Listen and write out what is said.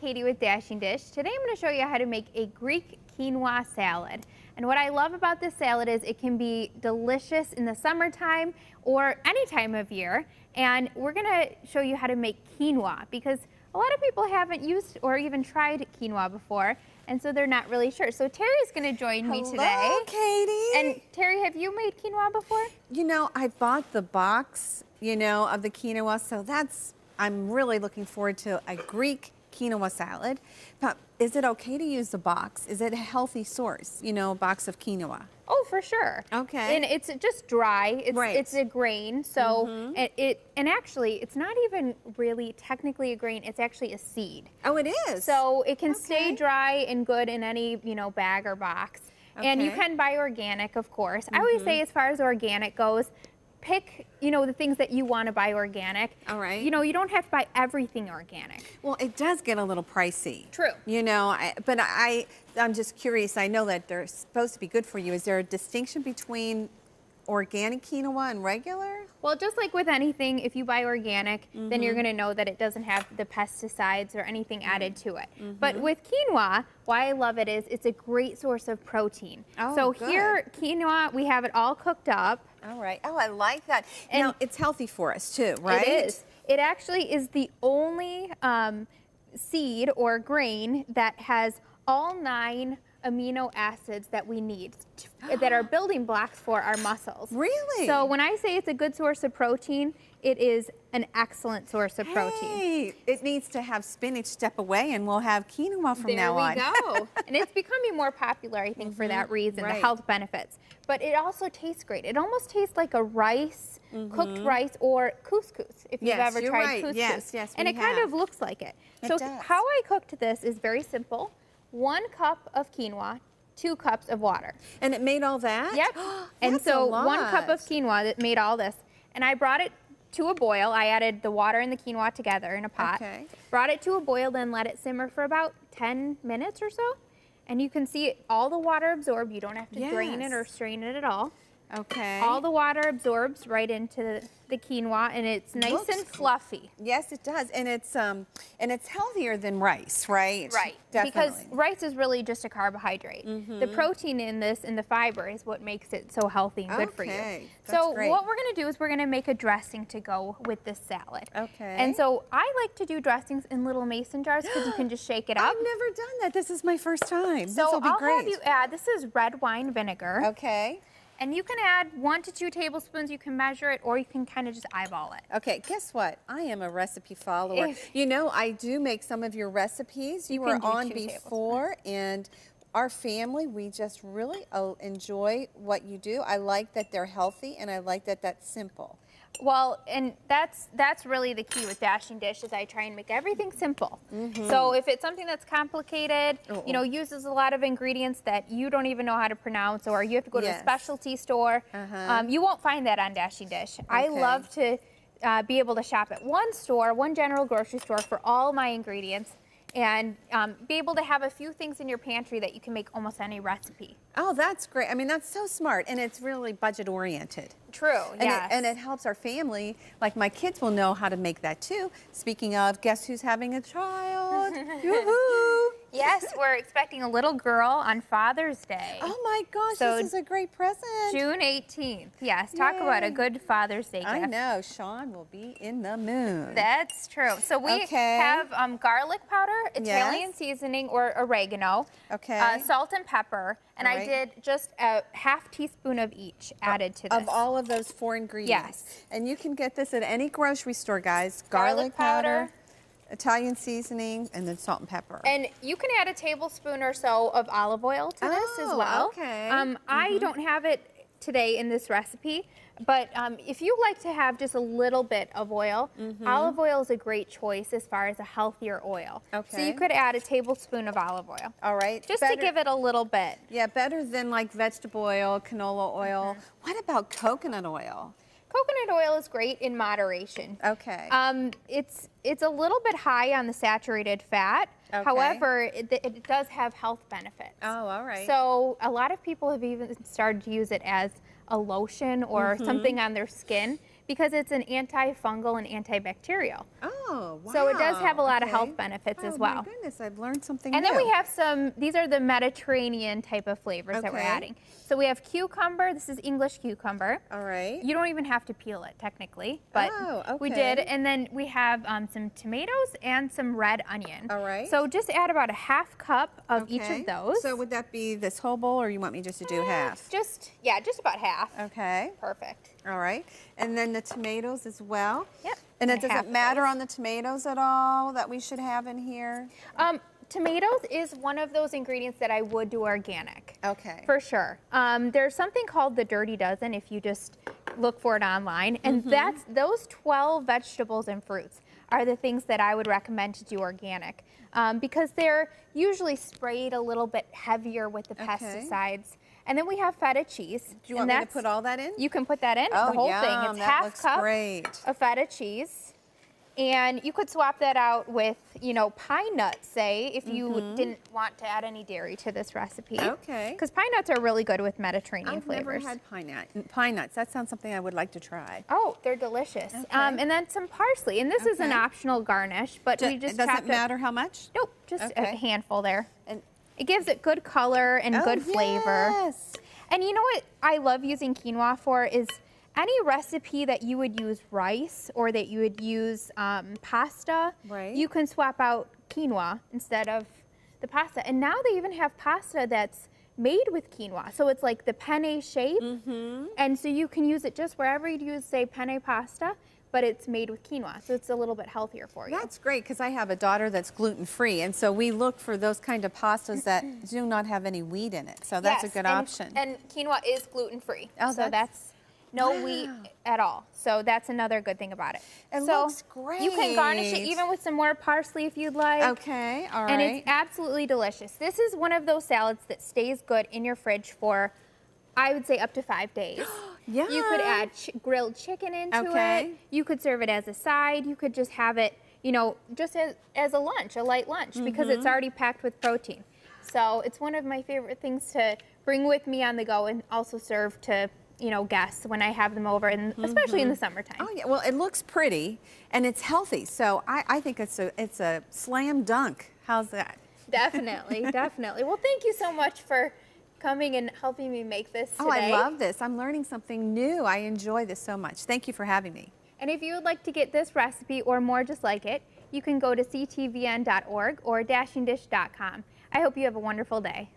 Katie with Dashing Dish. Today I'm going to show you how to make a Greek quinoa salad. And what I love about this salad is it can be delicious in the summertime or any time of year. And we're going to show you how to make quinoa because a lot of people haven't used or even tried quinoa before, and so they're not really sure. So Terry's going to join me today. Hello, Katie. And Terry, have you made quinoa before? You know, I bought the box, of the quinoa, so I'm really looking forward to a Greek quinoa salad. But is it okay to use the box? Is it a healthy source, a box of quinoa? Oh, for sure. Okay. And it's just dry. Right. It's a grain, so and actually it's not even really technically a grain. It's actually a seed. Oh, it is. So it can stay dry and good in any bag or box. And you Okay. can buy organic, of course. I always say, as far as organic goes, pick the things that you want to buy organic. All right. You don't have to buy everything organic. Well, it does get a little pricey. True. But I'm just curious. I know that they're supposed to be good for you. Is there a distinction between organic quinoa and regular? Well, just like with anything, if you buy organic, then you're going to know that it doesn't have the pesticides or anything added to it. But with quinoa, why I love it is it's a great source of protein. Oh, so good. here, quinoa, we have it all cooked up. All right. Oh, I like that. And now, it's healthy for us too, right? It is. It actually is the only seed or grain that has all 9 amino acids that we need that are building blocks for our muscles. Really? So when I say it's a good source of protein, it is an excellent source of protein. Hey, it needs to have spinach step away and we'll have quinoa from now on. There we go. And it's becoming more popular, I think, for that reason, the Right. health benefits. But it also tastes great. It almost tastes like a rice, cooked rice, or couscous, if you've Yes, ever you're tried right. couscous. Yes, and we it kind have. of looks like it. It So does. how I cooked this is very simple. 1 cup of quinoa, 2 cups of water. And it made all that? Yep. And That's so a lot. 1 cup of quinoa that made all this. And I brought it to a boil. I added the water and the quinoa together in a pot. Okay. Brought it to a boil, then let it simmer for about 10 minutes or so. And you can see all the water absorb. You don't have to drain it or Yes. strain it at all. Okay. All the water absorbs right into the quinoa, and it's nice Looks and fluffy. Yes, it does. And it's healthier than rice, right? Right, Definitely. because rice is really just a carbohydrate. The protein in this and the fiber is what makes it so healthy and good for you. Okay, So that's great. what we're going to do is we're going to make a dressing to go with this salad. Okay. And so I like to do dressings in little mason jars because you can just shake it up. I've never done that. This is my first time. So this will be I'll great. have you add, this is red wine vinegar. Okay. And you can add 1 to 2 tablespoons. You can measure it, or you can kind of just eyeball it. Okay, guess what? I am a recipe follower. I do make some of your recipes. You were can do on 2 before, and our family, we just really enjoy what you do. I like that they're healthy, and I like that that's simple. Well, and that's really the key with Dashing Dish is I try and make everything simple. So if it's something that's complicated, uses a lot of ingredients that you don't even know how to pronounce, or you have to go to a Yes. specialty store, you won't find that on Dashing Dish. I love to be able to shop at one store, one general grocery store for all my ingredients, and be able to have a few things in your pantry that you can make almost any recipe. Oh, that's great. I mean, that's so smart, and it's really budget oriented. True, yes. And it helps our family. Like my kids will know how to make that too. Speaking of, guess who's having a child? Yoo-hoo! Yes, we're expecting a little girl on Father's Day. Oh my gosh, So this is a great present. June 18th. Yes, talk about a Yay. good Father's Day gift. I know, Sean will be in the moon. That's true. So we Okay. have garlic powder, Italian Yes. seasoning or oregano, Okay. salt and pepper, and I Right. did just a half teaspoon of each added to this. Of all of those 4 ingredients. Yes. And you can get this at any grocery store, guys. Garlic powder, Italian seasoning, and then salt and pepper. And you can add a tablespoon or so of olive oil to this as Oh, well. okay. I don't have it today in this recipe, but if you like to have just a little bit of oil, olive oil is a great choice as far as a healthier oil. So Okay. you could add a tablespoon of olive oil. All right. Just to give it a little bit. Yeah, better than like vegetable oil, canola oil. What about coconut oil? Coconut oil is great in moderation. Okay. It's a little bit high on the saturated fat. Okay. However, it does have health benefits. Oh, all right. So a lot of people have even started to use it as a lotion or something on their skin because it's an antifungal and antibacterial. Oh, wow. So it does have a lot of Okay. health benefits as Oh, well. my goodness, I've learned something And new. then we have some, these are the Mediterranean type of flavors that we're Okay. adding. So we have cucumber, this is English cucumber. All right. You don't even have to peel it technically, but Oh, we did. okay. And then we have some tomatoes and some red onion. All right. So just add about a half cup of each Okay. of those. So would that be this whole bowl, or you want me just to do half? Just about half. Okay. Perfect. All right. And then the tomatoes as well? Yep. And it half doesn't of matter those. on the tomatoes at all that we should have in here? Tomatoes is one of those ingredients that I would do organic. Okay. For sure. There's something called the Dirty Dozen if you just look for it online. And that's those 12 vegetables and fruits are the things that I would recommend to do organic because they're usually sprayed a little bit heavier with the pesticides. And then we have feta cheese. Do you want me to put all that in? You can put that in, Oh, the whole yum, thing. It's that half looks cup great. of feta cheese. And you could swap that out with, you know, pine nuts, say, if you didn't want to add any dairy to this recipe. Okay. Because pine nuts are really good with Mediterranean I've flavors. never had pine nuts. That sounds something I would like to try. Oh, they're delicious. Okay. And then some parsley. And this is an Okay. optional garnish, but we just Does chopped it matter how much? Nope, just a Okay. handful there. And It gives it good color and good flavor. Yes. And you know what I love using quinoa for is any recipe that you would use rice or that you would use pasta, Right. you can swap out quinoa instead of the pasta. And now they even have pasta that's made with quinoa. So it's like the penne shape. And so you can use it just wherever you'd use, say, penne pasta, but it's made with quinoa. So it's a little bit healthier for you. That's great because I have a daughter that's gluten-free, and so we look for those kind of pastas that do not have any wheat in it. So that's Yes, a good and- option. And quinoa is gluten-free. Oh, so that's no wheat at all. So that's another good thing about it. It so looks You can garnish it great. even with some more parsley if you'd like. Okay, all right. And it's absolutely delicious. This is one of those salads that stays good in your fridge for, I would say, up to 5 days. Yeah. You could add grilled chicken into Okay. it. You could serve it as a side. You could just have it, you know, just as a lunch, a light lunch, because it's already packed with protein. So it's one of my favorite things to bring with me on the go and also serve to, you know, guests when I have them over, and especially in the summertime. Oh yeah, well it looks pretty and it's healthy, so I think it's a slam dunk. How's that? Definitely, definitely. Well, thank you so much for coming and helping me make this today. Oh, I love this. I'm learning something new. I enjoy this so much. Thank you for having me. And if you would like to get this recipe or more just like it, you can go to ctvn.org or dashingdish.com. I hope you have a wonderful day.